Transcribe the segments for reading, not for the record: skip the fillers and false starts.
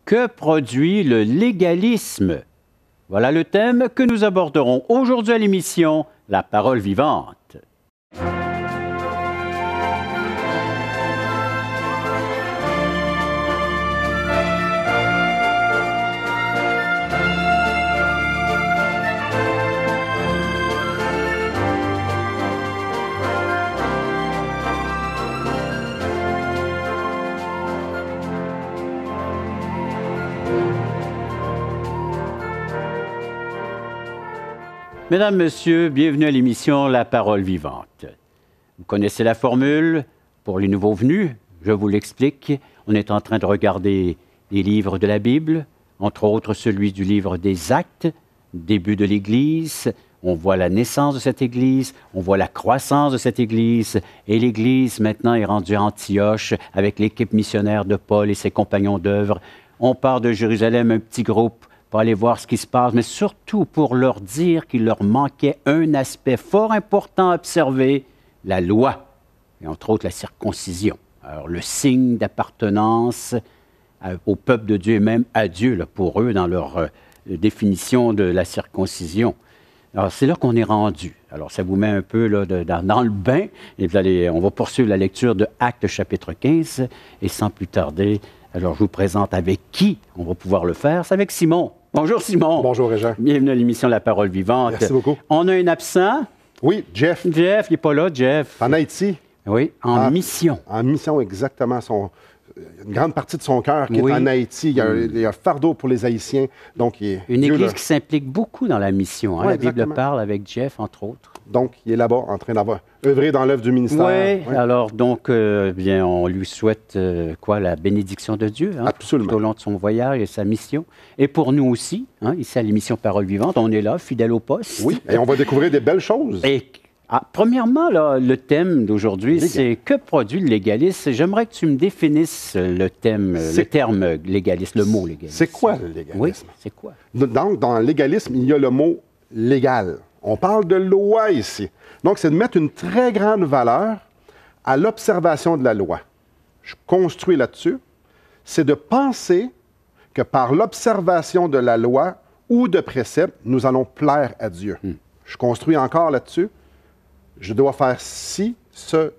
Que produit le légalisme? Voilà le thème que nous aborderons aujourd'hui à l'émission La Parole vivante. Mesdames, Messieurs, bienvenue à l'émission La Parole vivante. Vous connaissez la formule. Pour les nouveaux venus, je vous l'explique. On est en train de regarder les livres de la Bible, entre autres celui du livre des Actes, début de l'Église. On voit la naissance de cette Église, on voit la croissance de cette Église. Et l'Église, maintenant, est rendue à Antioche avec l'équipe missionnaire de Paul et ses compagnons d'œuvre. On part de Jérusalem, un petit groupe, pour aller voir ce qui se passe, mais surtout pour leur dire qu'il leur manquait un aspect fort important à observer, la loi, et entre autres la circoncision. Alors, le signe d'appartenance au peuple de Dieu et même à Dieu, là, pour eux, dans leur définition de la circoncision. Alors, c'est là qu'on est rendu. Alors, ça vous met un peu là, dans le bain, et on va poursuivre la lecture de Actes chapitre 15, et sans plus tarder, alors je vous présente avec qui on va pouvoir le faire. C'est avec Simon. Bonjour Simon. Bonjour Régent. Bienvenue à l'émission La Parole vivante. Merci beaucoup. On a un absent. Oui, Jeff. Jeff, il n'est pas là, Jeff. En Haïti. Oui, en mission. En mission, exactement. Une grande partie de son cœur qui est en Haïti. Il y a un fardeau pour les Haïtiens. Donc, une Église qui s'implique beaucoup dans la mission. Hein? Oui, la Bible parle avec Jeff, entre autres. Donc, il est là-bas en train d'avoir œuvré dans l'œuvre du ministère. Oui, alors donc, bien, on lui souhaite la bénédiction de Dieu Absolument. Tout au long de son voyage et sa mission. Et pour nous aussi, ici à l'émission Parole vivante, on est là, fidèles au poste. Oui, et on va découvrir des belles choses. Premièrement, là, le thème d'aujourd'hui, c'est que produit le légalisme? J'aimerais que tu me définisses le terme légaliste, le mot légaliste. C'est quoi le légalisme? Oui, c'est quoi? Donc, dans le légalisme, il y a le mot légal. On parle de loi ici. Donc, c'est de mettre une très grande valeur à l'observation de la loi. Je construis là-dessus. C'est de penser que par l'observation de la loi ou de préceptes, nous allons plaire à Dieu. Je construis encore là-dessus. Je dois faire ci, ça,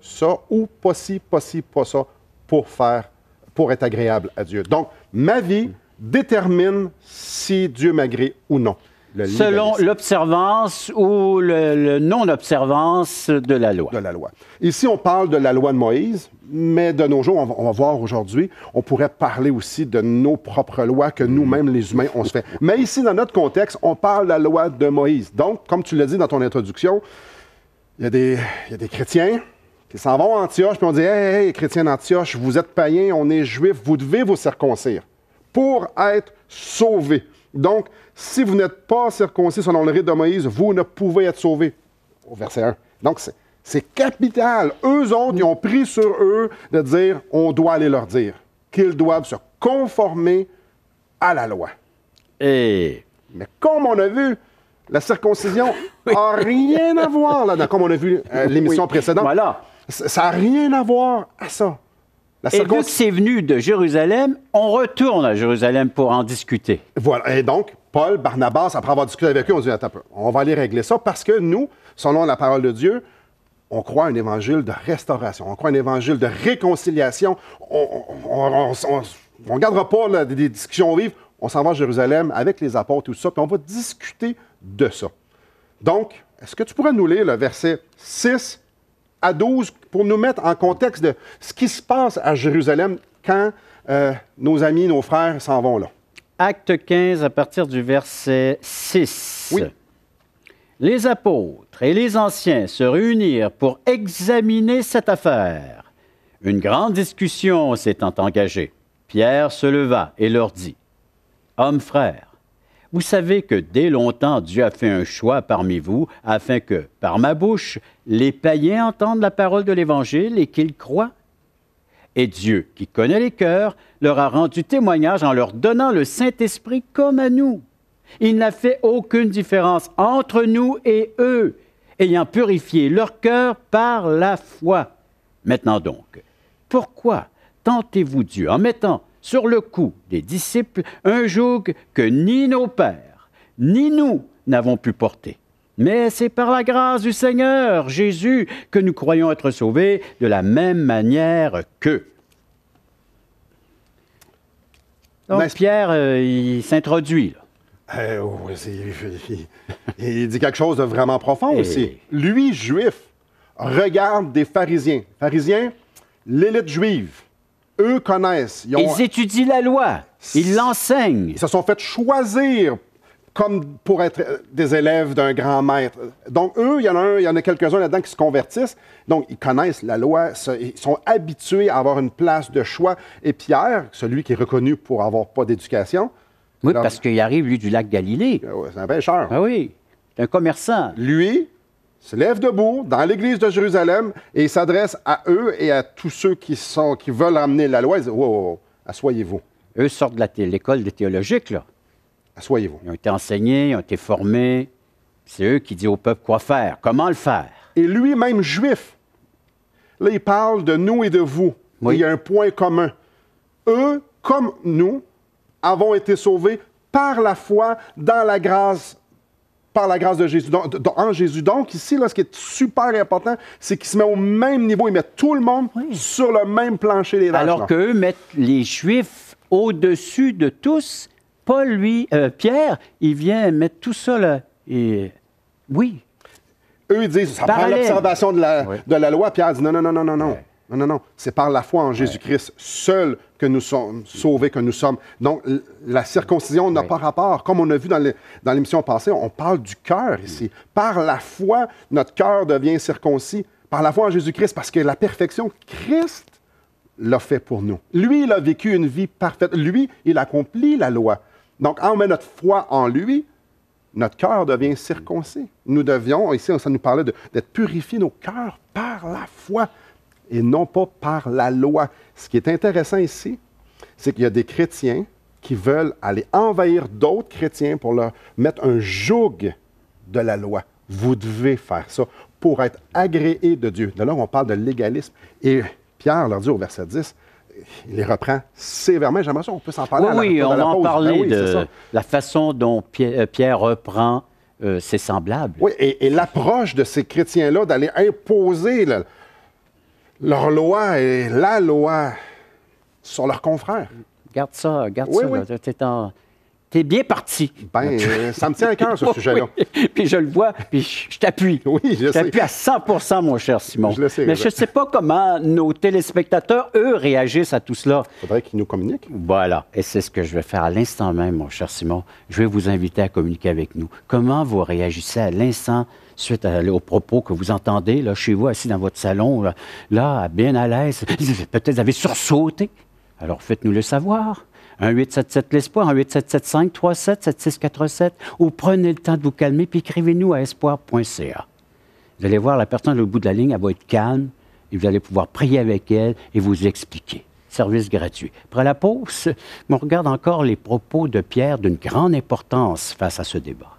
ou pas ci, pas ça, pour être agréable à Dieu. Donc, ma vie détermine si Dieu m'agrée ou non. Selon l'observance ou le non-observance de la loi. De la loi. Ici, on parle de la loi de Moïse, mais de nos jours, on va voir aujourd'hui, on pourrait parler aussi de nos propres lois que nous-mêmes, les humains, on se fait. Mais ici, dans notre contexte, on parle de la loi de Moïse. Donc, comme tu l'as dit dans ton introduction, il y a des chrétiens qui s'en vont à Antioche, puis on dit « Hey, chrétiens d'Antioche, vous êtes païens, on est juifs, vous devez vous circoncire pour être sauvés. » Donc, si vous n'êtes pas circoncis selon le rite de Moïse, vous ne pouvez être sauvés. Au verset 1. Donc, c'est capital. Eux autres, ils ont pris sur eux de dire, on doit aller leur dire qu'ils doivent se conformer à la loi. Mais comme on a vu, la circoncision n'a rien à voir là, comme on a vu l'émission précédente. Voilà. Ça n'a rien à voir à ça. Et vu que c'est venu de Jérusalem, on retourne à Jérusalem pour en discuter. Voilà. Et donc, Paul, Barnabas, après avoir discuté avec eux, on dit, attends un peu, on va aller régler ça parce que nous, selon la parole de Dieu, on croit à un évangile de restauration, on croit à un évangile de réconciliation. On ne gardera pas des discussions vives. On s'en va à Jérusalem avec les apôtres et tout ça, puis on va discuter de ça. Donc, est-ce que tu pourrais nous lire le verset 6 à 12 pour nous mettre en contexte de ce qui se passe à Jérusalem quand nos amis, nos frères s'en vont là? Acte 15, à partir du verset 6. Oui. Les apôtres et les anciens se réunirent pour examiner cette affaire. Une grande discussion s'étant engagée. Pierre se leva et leur dit, « Hommes frères, vous savez que dès longtemps Dieu a fait un choix parmi vous afin que, par ma bouche, les païens entendent la parole de l'Évangile et qu'ils croient. Et Dieu, qui connaît les cœurs, leur a rendu témoignage en leur donnant le Saint-Esprit comme à nous. Il n'a fait aucune différence entre nous et eux, ayant purifié leur cœur par la foi. Maintenant donc, pourquoi tentez-vous Dieu en mettant sur le cou des disciples un joug que ni nos pères, ni nous n'avons pu porter. Mais c'est par la grâce du Seigneur Jésus que nous croyons être sauvés de la même manière qu'eux. Donc, Pierre, il s'introduit, là. Oui, il dit quelque chose de vraiment profond aussi. Lui, juif, regarde des pharisiens. Pharisiens, l'élite juive. Eux connaissent. Ils étudient la loi. Ils l'enseignent. Ils se sont fait choisir comme pour être des élèves d'un grand maître. Donc, eux, il y en a quelques-uns là-dedans qui se convertissent. Donc, ils connaissent la loi, ils sont habitués à avoir une place de choix. Et Pierre, celui qui est reconnu pour avoir pas d'éducation... Oui, parce qu'il arrive, lui, du lac Galilée. C'est un pêcheur. Ah oui, c'est un commerçant. Lui se lève debout dans l'église de Jérusalem et il s'adresse à eux et à tous ceux qui veulent amener la loi. Il dit, wow, asseyez-vous. Eux sortent de l'école des théologiques, là. Asseyez-vous. Ils ont été enseignés, ils ont été formés. C'est eux qui disent au peuple quoi faire, comment le faire. Et lui-même juif, là, il parle de nous et de vous. Oui. Il y a un point commun. Eux, comme nous, avons été sauvés par la foi dans la grâce, par la grâce de Jésus. En Jésus. Donc, ici, là, ce qui est super important, c'est qu'il se met au même niveau. Il met tout le monde sur le même plancher des vaches. Alors qu'eux mettent les Juifs au-dessus de tous. Paul, lui, Pierre, il vient mettre tout ça, là. Et oui. Eux, ils disent, ça prend l'observation de la loi. Pierre dit, non. Non. C'est par la foi en Jésus-Christ seul que nous sommes sauvés, que nous sommes. Donc, la circoncision n'a pas rapport. Comme on a vu dans l'émission passée, on parle du cœur ici. Par la foi, notre cœur devient circoncis. Par la foi en Jésus-Christ, parce que la perfection, Christ l'a fait pour nous. Lui, il a vécu une vie parfaite. Lui, il accomplit la loi. Donc, quand on met notre foi en lui, notre cœur devient circoncis. Nous devions, ici, ça nous parlait d'être purifiés nos cœurs par la foi et non pas par la loi. Ce qui est intéressant ici, c'est qu'il y a des chrétiens qui veulent aller envahir d'autres chrétiens pour leur mettre un joug de la loi. Vous devez faire ça pour être agréé de Dieu. De là, on parle de légalisme. Et Pierre leur dit au verset 10, il les reprend sévèrement. J'aimerais ça, on peut s'en parler à la pause. Oui, on va en parler de la façon dont Pierre reprend ses semblables. Oui, et l'approche de ces chrétiens-là d'aller imposer leur loi et la loi sur leurs confrères. Garde ça. Là. T'es bien parti. Ça me tient à cœur, ce sujet-là. Oui. Puis je le vois, puis je t'appuie. Oui, je sais. T'appuie à 100%, mon cher Simon. Je le sais. Mais je ne sais pas comment nos téléspectateurs, eux, réagissent à tout cela. Il faudrait qu'ils nous communiquent. Voilà. Et c'est ce que je vais faire à l'instant même, mon cher Simon. Je vais vous inviter à communiquer avec nous. Comment vous réagissez à l'instant suite aux propos que vous entendez là, chez vous, assis dans votre salon, là bien à l'aise? Peut-être vous avez sursauté. Alors faites-nous le savoir. 1-877-l'Espoir, 1-877-537-7647, ou prenez le temps de vous calmer, puis écrivez-nous à espoir.ca. Vous allez voir, la personne au bout de la ligne, elle va être calme, et vous allez pouvoir prier avec elle et vous expliquer. Service gratuit. Après la pause, on regarde encore les propos de Pierre d'une grande importance face à ce débat.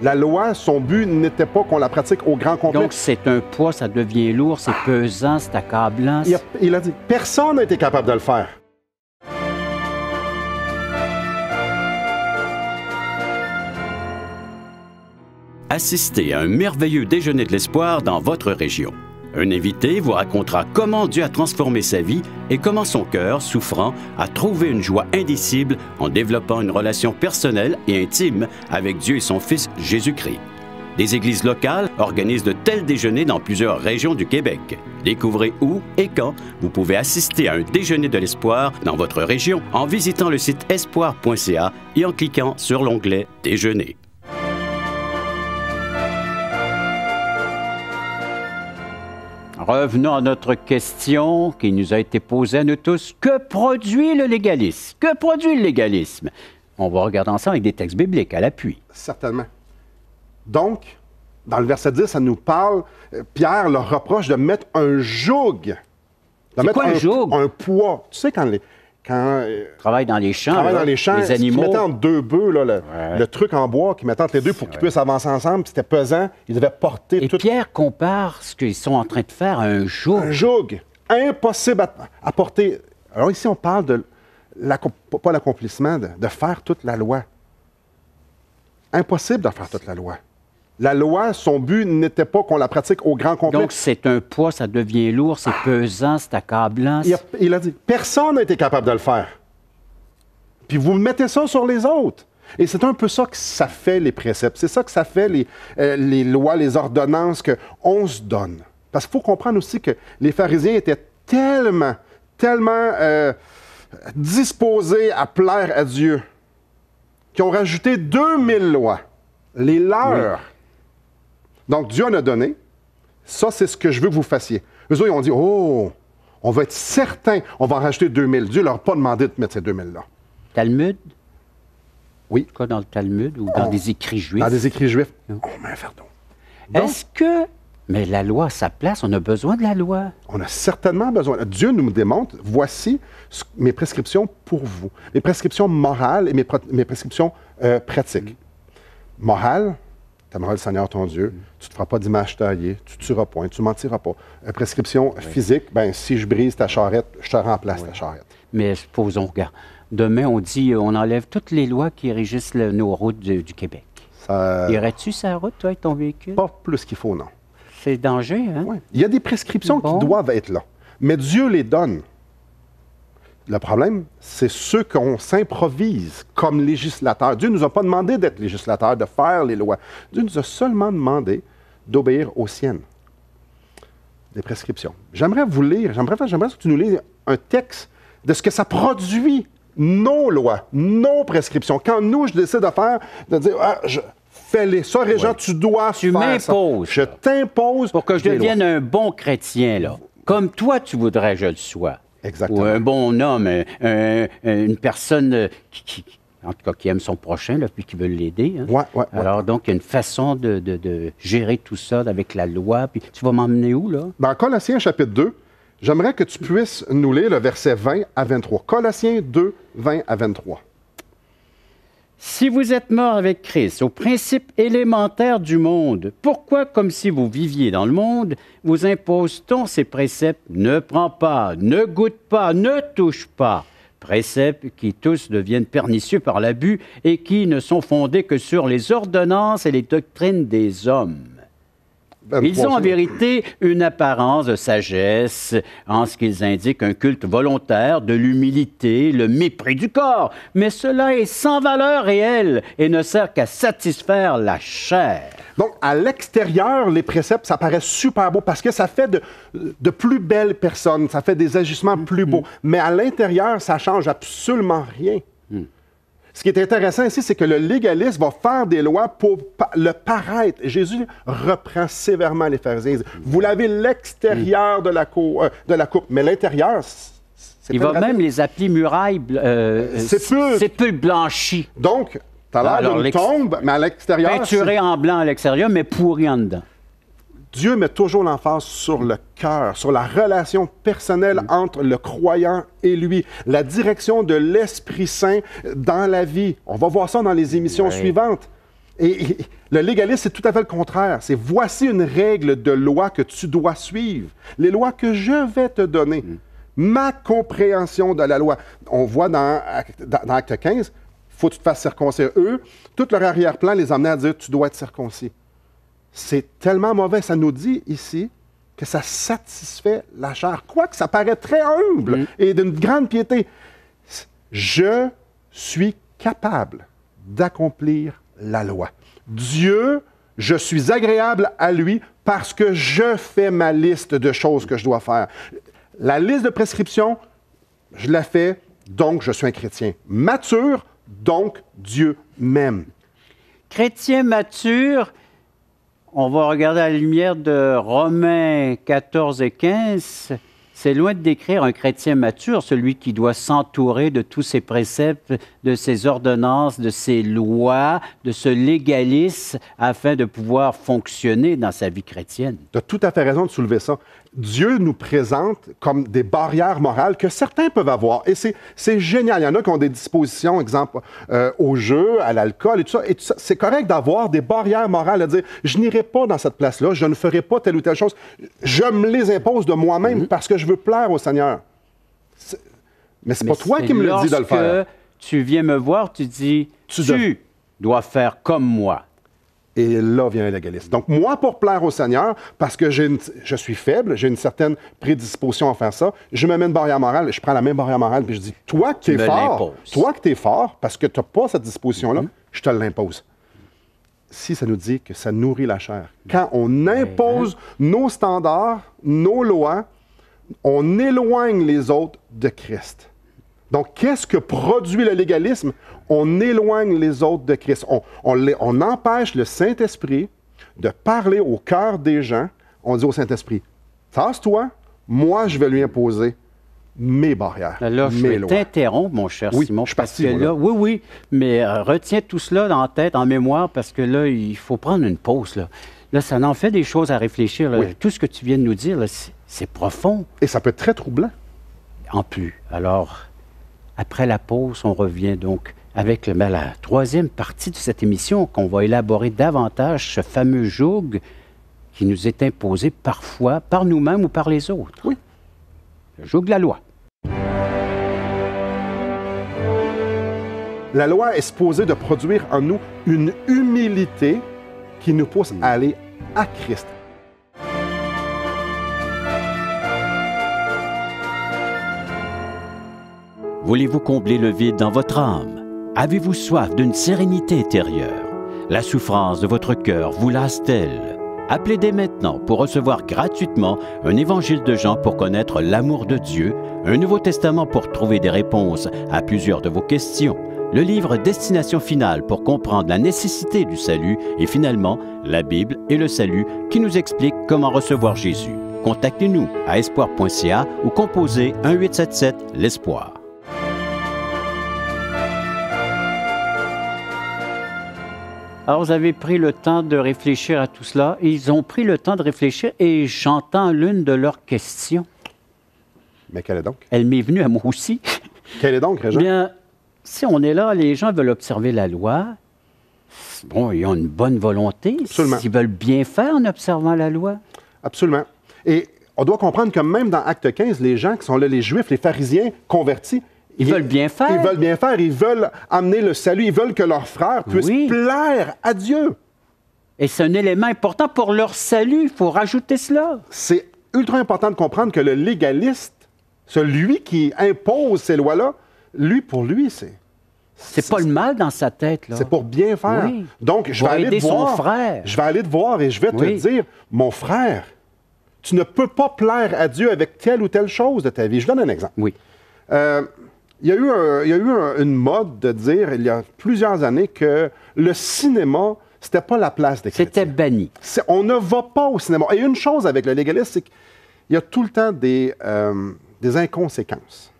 La loi, son but n'était pas qu'on la pratique au grand complet. Donc, c'est un poids, ça devient lourd, c'est pesant, c'est accablant. Il a dit, personne n'a été capable de le faire. Assistez à un merveilleux déjeuner de l'espoir dans votre région. Un invité vous racontera comment Dieu a transformé sa vie et comment son cœur, souffrant, a trouvé une joie indicible en développant une relation personnelle et intime avec Dieu et son Fils Jésus-Christ. Des églises locales organisent de tels déjeuners dans plusieurs régions du Québec. Découvrez où et quand vous pouvez assister à un déjeuner de l'espoir dans votre région en visitant le site espoir.ca et en cliquant sur l'onglet « Déjeuner ». Revenons à notre question qui nous a été posée à nous tous. Que produit le légalisme? Que produit le légalisme? On va regarder ensemble avec des textes bibliques à l'appui. Certainement. Donc, dans le verset 10, ça nous parle, Pierre leur reproche de mettre un joug. C'est quoi un joug? Un poids. Tu sais, quand travaille dans les champs, les animaux. Ils mettaient entre deux bœufs, là, le truc en bois qu'ils mettaient entre les deux pour qu'ils puissent avancer ensemble. C'était pesant. Ils devaient porter Et tout. Pierre compare ce qu'ils sont en train de faire à un joug. Un joug. Impossible à porter. Alors ici, on parle de, pas l'accomplissement, de faire toute la loi. Impossible de faire toute la loi. La loi, son but n'était pas qu'on la pratique au grand complet. Donc, c'est un poids, ça devient lourd, c'est pesant, c'est accablant. Il a dit, personne n'a été capable de le faire. Puis vous mettez ça sur les autres. Et c'est un peu ça que ça fait, les préceptes. C'est ça que ça fait, les lois, les ordonnances qu'on se donne. Parce qu'il faut comprendre aussi que les pharisiens étaient tellement disposés à plaire à Dieu qu'ils ont rajouté 2000 lois, les leurs. Oui. Donc, Dieu en a donné. Ça, c'est ce que je veux que vous fassiez. Eux autres, ils ont dit, oh, on va être certain, on va en rajouter 2000. Dieu ne leur a pas demandé de mettre ces 2000-là. Talmud? Oui. Quoi, dans le Talmud ou dans des écrits juifs? Dans des écrits juifs. On met un fardeau. Est-ce que... Mais la loi a sa place, on a besoin de la loi. On a certainement besoin. Dieu nous démontre, voici mes prescriptions pour vous. Mes prescriptions morales et mes prescriptions pratiques. Morale, tu aimeras le Seigneur ton Dieu, tu ne te feras pas d'image taillée, tu ne tueras point, tu ne mentiras pas. Prescription physique, ben si je brise ta charrette, je te remplace ta charrette. Mais supposons, regarde, demain on dit, on enlève toutes les lois qui régissent nos routes du Québec. Irais-tu sur la route, toi, avec ton véhicule? Pas plus qu'il faut, non. C'est danger, hein? Oui. Il y a des prescriptions qui doivent être là, mais Dieu les donne. Le problème, c'est ceux qu'on s'improvise comme législateurs. Dieu ne nous a pas demandé d'être législateurs, de faire les lois. Dieu nous a seulement demandé d'obéir aux siennes. Des prescriptions. J'aimerais que tu nous lises un texte de ce que ça produit, nos lois, nos prescriptions. Quand nous, je décide de faire, de dire, fais-les. Ça, Régent, tu dois faire ça. Tu m'imposes. Je t'impose. Pour que je devienne un bon chrétien, là. Comme toi, tu voudrais que je le sois. Exactement. Ou un bon homme, une personne en tout cas, qui aime son prochain, là, puis qui veut l'aider. Hein. Ouais. Alors, donc, il y a une façon de gérer tout ça avec la loi. Puis, tu vas m'emmener où, là? Dans Colossiens, chapitre 2, j'aimerais que tu puisses nous lire le verset 20 à 23. Colossiens 2, 20 à 23. Si vous êtes mort avec Christ aux principes élémentaires du monde, pourquoi, comme si vous viviez dans le monde, vous impose-t-on ces préceptes? Ne prends pas, ne goûte pas, ne touche pas. Préceptes qui tous deviennent pernicieux par l'abus et qui ne sont fondés que sur les ordonnances et les doctrines des hommes. Ils ont en vérité une apparence de sagesse en ce qu'ils indiquent un culte volontaire de l'humilité, le mépris du corps, mais cela est sans valeur réelle et ne sert qu'à satisfaire la chair. Donc, à l'extérieur, les préceptes, ça paraît super beau parce que ça fait de plus belles personnes, ça fait des agissements plus beaux, mais à l'intérieur, ça change absolument rien. Ce qui est intéressant ici, c'est que le légaliste va faire des lois pour le paraître. Jésus reprend sévèrement les pharisiens. Vous lavez l'extérieur de la coupe, mais l'intérieur, c'est il va même les appeler murailles c'est peu blanchi. Donc, tu as l'air d'une tombe, mais à l'extérieur... Peinturé en blanc à l'extérieur, mais pourri en dedans. Dieu met toujours l'emphase sur le cœur, sur la relation personnelle entre le croyant et lui, la direction de l'Esprit Saint dans la vie. On va voir ça dans les émissions suivantes. Et le légalisme, c'est tout à fait le contraire. C'est voici une règle de loi que tu dois suivre. Les lois que je vais te donner. Ma compréhension de la loi. On voit dans Acte 15, il faut que tu te fasses circoncire. Eux, tout leur arrière-plan les amenait à dire, tu dois être circoncis. C'est tellement mauvais. Ça nous dit ici que ça satisfait la chair. Quoique ça paraît très humble et d'une grande piété. Je suis capable d'accomplir la loi. Dieu, je suis agréable à lui parce que je fais ma liste de choses que je dois faire. La liste de prescriptions, je la fais, donc je suis un chrétien mature, donc Dieu m'aime. Chrétien mature... On va regarder à la lumière de Romains 14 et 15. C'est loin de décrire un chrétien mature, celui qui doit s'entourer de tous ses préceptes, de ses ordonnances, de ses lois, de ce légalisme afin de pouvoir fonctionner dans sa vie chrétienne. Tu as tout à fait raison de soulever ça. Dieu nous présente comme des barrières morales que certains peuvent avoir. Et c'est génial. Il y en a qui ont des dispositions, exemple, au jeu, à l'alcool et tout ça. Et c'est correct d'avoir des barrières morales, à dire, je n'irai pas dans cette place-là, je ne ferai pas telle ou telle chose. Je me les impose de moi-même parce que je veux plaire au Seigneur. Mais c'est pas toi qui me le dis de le faire. Lorsque tu viens me voir, tu dis, tu dois faire comme moi. Et là vient le légalisme. Donc, moi, pour plaire au Seigneur, parce que je suis faible, j'ai une certaine prédisposition à faire ça, je me mets une barrière morale, je prends la même barrière morale, puis je dis, toi qui es fort, parce que tu n'as pas cette disposition-là, je te l'impose. Si ça nous dit que ça nourrit la chair, quand on impose nos standards, nos lois, on éloigne les autres de Christ. Donc, qu'est-ce que produit le légalisme? On éloigne les autres de Christ. On empêche le Saint-Esprit de parler au cœur des gens. On dit au Saint-Esprit, tasse-toi, moi, je vais lui imposer mes barrières, là, je vais t'interrompre, mon cher Simon. Je suis parti, là, oui, mais retiens tout cela dans la tête, en mémoire, parce que là, il faut prendre une pause. Là, ça en fait des choses à réfléchir. Là. Tout ce que tu viens de nous dire, c'est profond. Et ça peut être très troublant. En plus. Alors, après la pause, on revient donc avec la troisième partie de cette émission, qu'on va élaborer davantage ce fameux joug qui nous est imposé parfois par nous-mêmes ou par les autres. Oui. Le joug de la loi. La loi est supposée de produire en nous une humilité qui nous pousse à aller à Christ. Voulez-vous combler le vide dans votre âme? Avez-vous soif d'une sérénité intérieure? La souffrance de votre cœur vous lasse-t-elle? Appelez dès maintenant pour recevoir gratuitement un évangile de Jean pour connaître l'amour de Dieu, un Nouveau Testament pour trouver des réponses à plusieurs de vos questions, le livre Destination finale pour comprendre la nécessité du salut et finalement la Bible et le salut qui nous explique comment recevoir Jésus. Contactez-nous à espoir.ca ou composez 1-877 l'Espoir. Alors, vous avez pris le temps de réfléchir à tout cela. Ils ont pris le temps de réfléchir et j'entends l'une de leurs questions. Mais quelle est donc? Elle m'est venue à moi aussi. Quelle est donc, Régent? Bien, si on est là, les gens veulent observer la loi. Bon, ils ont une bonne volonté. Absolument. Ils veulent bien faire en observant la loi. Absolument. Et on doit comprendre que même dans Acte 15, les gens qui sont là, les Juifs, les pharisiens convertis, ils veulent bien faire. Ils veulent bien faire. Ils veulent amener le salut. Ils veulent que leurs frères puissent plaire à Dieu. Et c'est un élément important pour leur salut. Il faut rajouter cela. C'est ultra important de comprendre que le légaliste, celui qui impose ces lois-là, pour lui, c'est pas le mal dans sa tête, là. C'est pour bien faire. Oui. Donc, je vais aller te voir. Son frère. Je vais aller te voir et je vais te dire, mon frère, tu ne peux pas plaire à Dieu avec telle ou telle chose de ta vie. Je donne un exemple. Oui. Il y a eu une mode de dire, il y a plusieurs années, que le cinéma, c'était pas la place des chrétiens. C'était banni. On ne va pas au cinéma. Et une chose avec le légalisme, c'est qu'il y a tout le temps des inconséquences.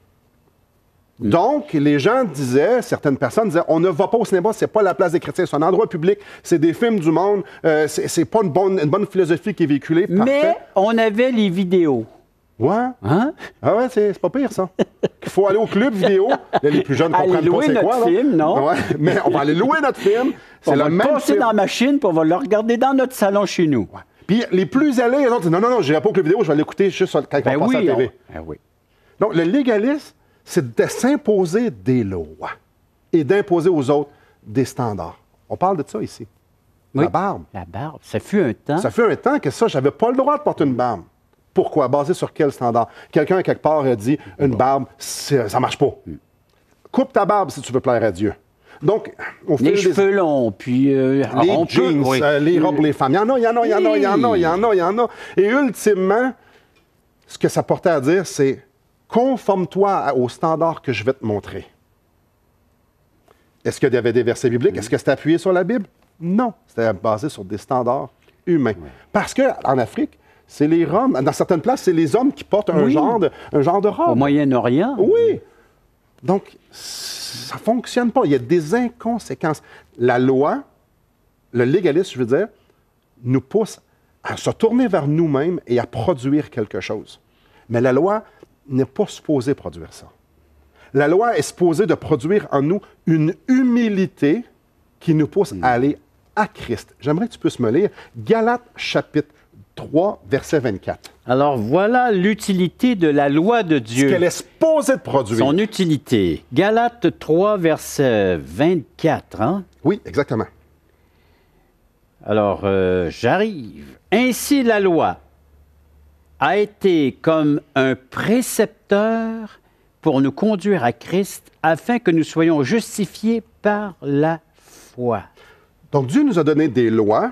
Donc, les gens disaient, certaines personnes disaient, on ne va pas au cinéma, c'est pas la place des chrétiens, c'est un endroit public, c'est des films du monde, c'est pas une bonne philosophie qui est véhiculée. Mais on avait les vidéos. Ouais. Hein? Ah ouais, c'est pas pire, ça. Il faut aller au club vidéo. Les plus jeunes comprennent pas c'est quoi. Aller louer notre film, non? Ouais, mais on va aller louer notre film. On va le passer dans la machine, puis on va le regarder dans notre salon chez nous. Ouais. Puis les plus allés, les autres disent, non, je n'irai pas au club vidéo, je vais l'écouter juste quand on passe à la TV. Oui. Donc, le légalisme, c'est de s'imposer des lois et d'imposer aux autres des standards. On parle de ça ici. Oui. La barbe. La barbe. Ça fut un temps. Ça fut un temps que ça, j'avais pas le droit de porter une barbe. Pourquoi? Basé sur quel standard? Quelqu'un, quelque part, a dit, une barbe, ça marche pas. Coupe ta barbe si tu veux plaire à Dieu. Donc, au fil les cheveux longs, puis les jeans, les robes pour les femmes. Il y en a. Et ultimement, ce que ça portait à dire, c'est conforme-toi au standard que je vais te montrer. Est-ce qu'il y avait des versets bibliques? Est-ce que c'était appuyé sur la Bible? Non. C'était basé sur des standards humains. Oui. Parce qu'en Afrique, c'est les Roms. Dans certaines places, c'est les hommes qui portent un genre de robe. Au Moyen-Orient. Oui. Donc, ça ne fonctionne pas. Il y a des inconséquences. La loi, le légalisme, je veux dire, nous pousse à se tourner vers nous-mêmes et à produire quelque chose. Mais la loi n'est pas supposée produire ça. La loi est supposée de produire en nous une humilité qui nous pousse à aller à Christ. J'aimerais que tu puisses me lire Galates chapitre 3, verset 24. Alors voilà l'utilité de la loi de Dieu. Ce qu'elle est supposée de produire. Son utilité. Galates 3, verset 24. Hein? Oui, exactement. Alors, j'arrive. Ainsi, la loi a été comme un précepteur pour nous conduire à Christ afin que nous soyons justifiés par la foi. Donc, Dieu nous a donné des lois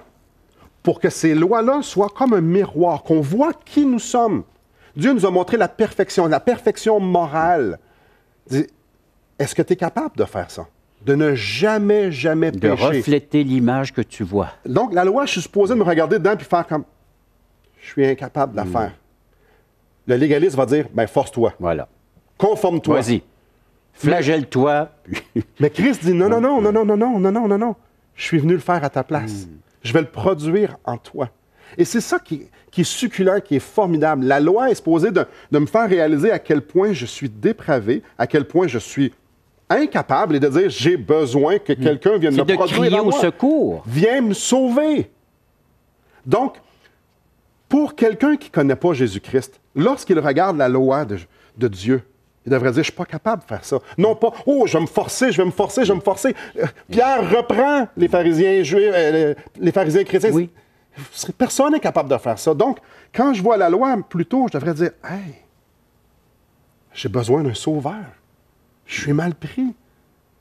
pour que ces lois-là soient comme un miroir, qu'on voit qui nous sommes. Dieu nous a montré la perfection morale. Est-ce que tu es capable de faire ça? De ne jamais, jamais pécher. De refléter l'image que tu vois. Donc, la loi, je suis supposé de me regarder dedans et faire comme, je suis incapable de la faire. Le légaliste va dire, bien, force-toi. Voilà. Conforme-toi. Vas-y. Flagelle-toi. Mais Christ dit, non, non, non, non, non, non, non, non, non, non, non. Je suis venu le faire à ta place. Je vais le produire en toi. Et c'est ça qui est succulent, qui est formidable. La loi est supposée de me faire réaliser à quel point je suis dépravé, à quel point je suis incapable et de dire, j'ai besoin que quelqu'un vienne me produire en moi. C'est de crier au secours. Viens me sauver. Donc, pour quelqu'un qui ne connaît pas Jésus-Christ, lorsqu'il regarde la loi de Dieu, il devrait dire, je ne suis pas capable de faire ça. Non pas, oh, je vais me forcer, je vais me forcer, je vais me forcer. Pierre reprend les pharisiens juifs, les pharisiens chrétiens. Oui. Personne n'est capable de faire ça. Donc, quand je vois la loi, plutôt, je devrais dire, hey, j'ai besoin d'un sauveur. Je suis mal pris.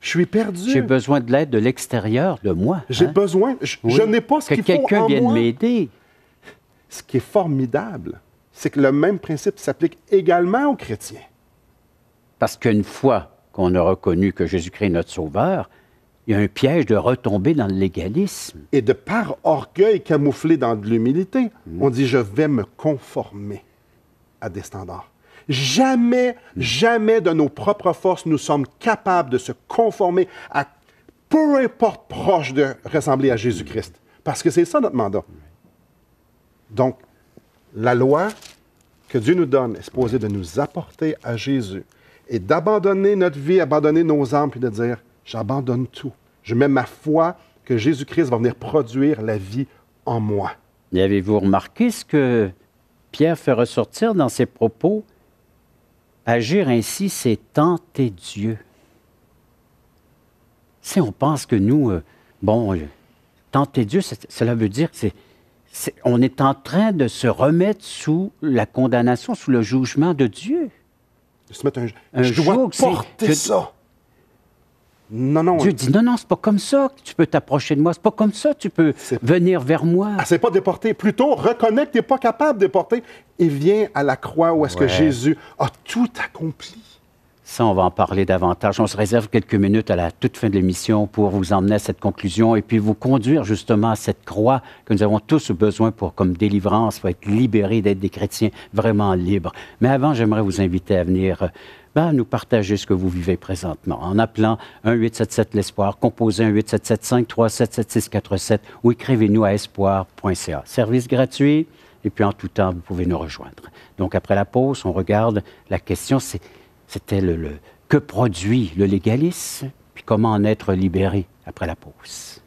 Je suis perdu. J'ai besoin de l'aide de l'extérieur de moi. J'ai besoin, je n'ai pas ce qu'il faut en moi. Que quelqu'un vienne m'aider. Ce qui est formidable, c'est que le même principe s'applique également aux chrétiens. Parce qu'une fois qu'on a reconnu que Jésus-Christ est notre sauveur, il y a un piège de retomber dans le légalisme. Et de par orgueil camouflé dans de l'humilité, on dit, je vais me conformer à des standards. Jamais, jamais de nos propres forces, nous sommes capables de se conformer à, peu importe proche de ressembler à Jésus-Christ. Parce que c'est ça notre mandat. Donc, la loi que Dieu nous donne est supposée de nous apporter à Jésus et d'abandonner notre vie, abandonner nos âmes, puis de dire, j'abandonne tout. Je mets ma foi que Jésus-Christ va venir produire la vie en moi. Et avez-vous remarqué ce que Pierre fait ressortir dans ses propos? Agir ainsi, c'est tenter Dieu. Si on pense que nous, tenter Dieu, cela veut dire que on est en train de se remettre sous la condamnation, sous le jugement de Dieu. De se mettre je dois porter ça. Non, non. Dieu dit, non, c'est pas comme ça que tu peux t'approcher de moi. C'est pas comme ça que tu peux venir vers moi. Ah, c'est pas déporter. Plutôt, reconnais que tu n'es pas capable de déporter et viens à la croix où est-ce que Jésus a tout accompli. Ça, on va en parler davantage. On se réserve quelques minutes à la toute fin de l'émission pour vous emmener à cette conclusion et puis vous conduire justement à cette croix que nous avons tous besoin pour, comme délivrance, pour être libérés, d'être des chrétiens vraiment libres. Mais avant, j'aimerais vous inviter à venir nous partager ce que vous vivez présentement en appelant 1-877-L'Espoir, composez 1-877-537-7647 ou écrivez-nous à espoir.ca. Service gratuit et puis en tout temps, vous pouvez nous rejoindre. Donc, après la pause, on regarde la question, c'était que produit le légalisme, puis comment en être libéré après la pause.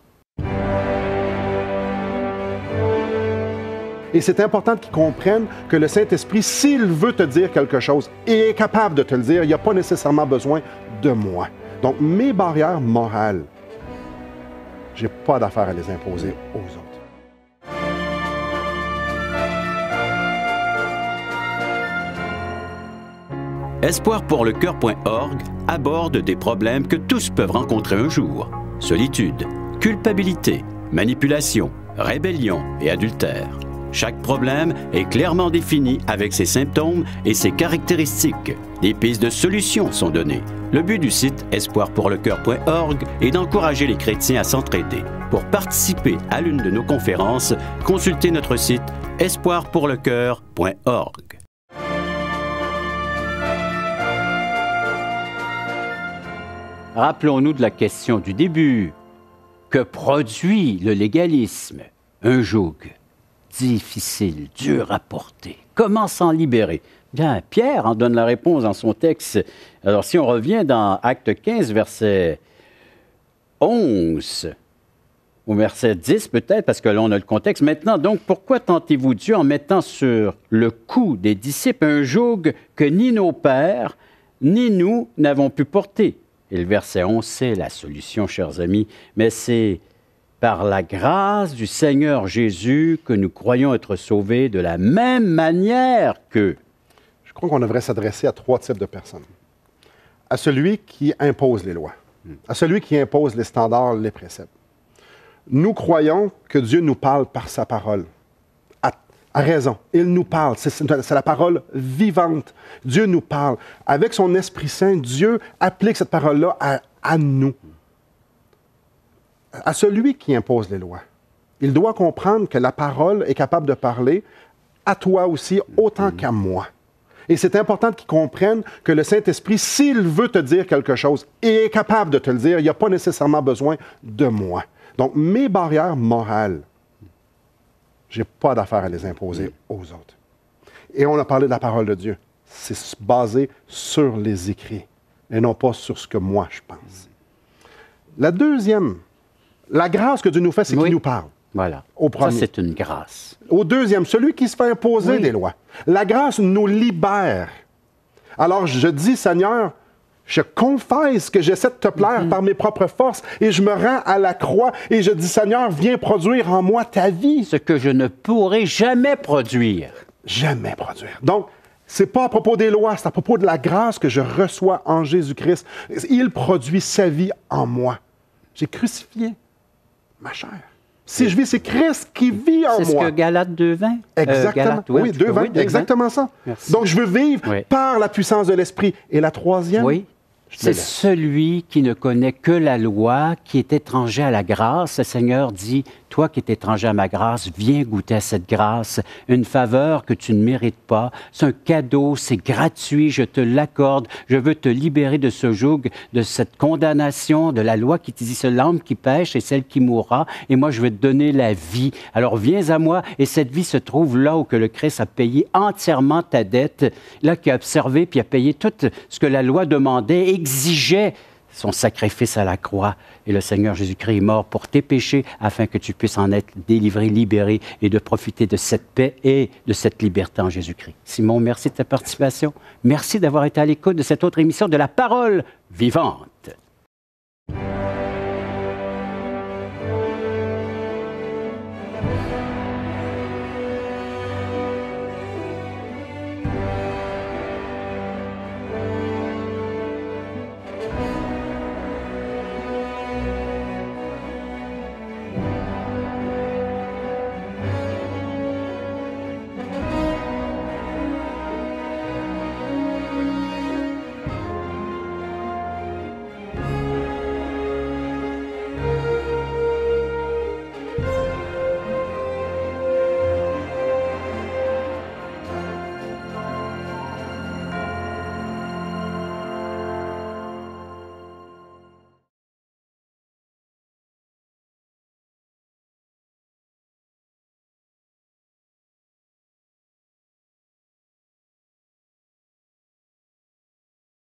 Et c'est important qu'ils comprennent que le Saint-Esprit, s'il veut te dire quelque chose et est capable de te le dire, il n'y a pas nécessairement besoin de moi. Donc, mes barrières morales, je n'ai pas d'affaire à les imposer aux autres. Espoirpourlecoeur.org aborde des problèmes que tous peuvent rencontrer un jour. Solitude, culpabilité, manipulation, rébellion et adultère. Chaque problème est clairement défini avec ses symptômes et ses caractéristiques. Des pistes de solutions sont données. Le but du site espoirpourlecoeur.org est d'encourager les chrétiens à s'entraider. Pour participer à l'une de nos conférences, consultez notre site espoirpourlecoeur.org. Rappelons-nous de la question du début. Que produit le légalisme? Un joug difficile, dur à porter. Comment s'en libérer? Bien, Pierre en donne la réponse dans son texte. Alors, si on revient dans Acte 15, verset 11, au verset 10 peut-être, parce que là, on a le contexte. Maintenant, donc, pourquoi tentez-vous Dieu en mettant sur le cou des disciples un joug que ni nos pères, ni nous n'avons pu porter? Et le verset 11, c'est la solution, chers amis, mais c'est par la grâce du Seigneur Jésus que nous croyons être sauvés de la même manière que... Je crois qu'on devrait s'adresser à 3 types de personnes. À celui qui impose les lois, à celui qui impose les standards, les préceptes. Nous croyons que Dieu nous parle par sa parole. À raison. Il nous parle. C'est la parole vivante. Dieu nous parle. Avec son Esprit Saint, Dieu applique cette parole-là à nous. À celui qui impose les lois. Il doit comprendre que la parole est capable de parler à toi aussi autant qu'à moi. Et c'est important qu'il comprenne que le Saint-Esprit, s'il veut te dire quelque chose, est capable de te le dire. Il n'y a pas nécessairement besoin de moi. Donc, mes barrières morales, je n'ai pas d'affaire à les imposer aux autres. Et on a parlé de la parole de Dieu. C'est basé sur les écrits et non pas sur ce que moi je pense. La deuxième, la grâce que Dieu nous fait, c'est qu'il nous parle. Voilà. Au premier. Ça, c'est une grâce. Au deuxième, celui qui se fait imposer des lois. La grâce nous libère. Alors, je dis, Seigneur, je confesse que j'essaie de te plaire par mes propres forces et je me rends à la croix et je dis, Seigneur, viens produire en moi ta vie. Ce que je ne pourrai jamais produire. Jamais produire. Donc, c'est pas à propos des lois, c'est à propos de la grâce que je reçois en Jésus-Christ. Il produit sa vie en moi. J'ai crucifié ma chair. Si je vis, c'est Christ qui vit en moi. C'est ce que Galates 2:20. Exactement. Oui, 2:20. Exactement ça. Merci. Donc, je veux vivre par la puissance de l'Esprit. Et la troisième? Oui. C'est celui qui ne connaît que la loi, qui est étranger à la grâce. Le Seigneur dit, toi qui es étranger à ma grâce, viens goûter à cette grâce, une faveur que tu ne mérites pas. C'est un cadeau, c'est gratuit, je te l'accorde. Je veux te libérer de ce joug, de cette condamnation, de la loi qui te dit, c'est l'âme qui pêche et celle qui mourra, et moi je veux te donner la vie. Alors viens à moi, et cette vie se trouve là où que le Christ a payé entièrement ta dette, là qui a observé puis a payé tout ce que la loi demandait, exigeait son sacrifice à la croix. Et le Seigneur Jésus-Christ est mort pour tes péchés afin que tu puisses en être délivré, libéré et de profiter de cette paix et de cette liberté en Jésus-Christ. Simon, merci de ta participation. Merci d'avoir été à l'écoute de cette autre émission de La Parole vivante.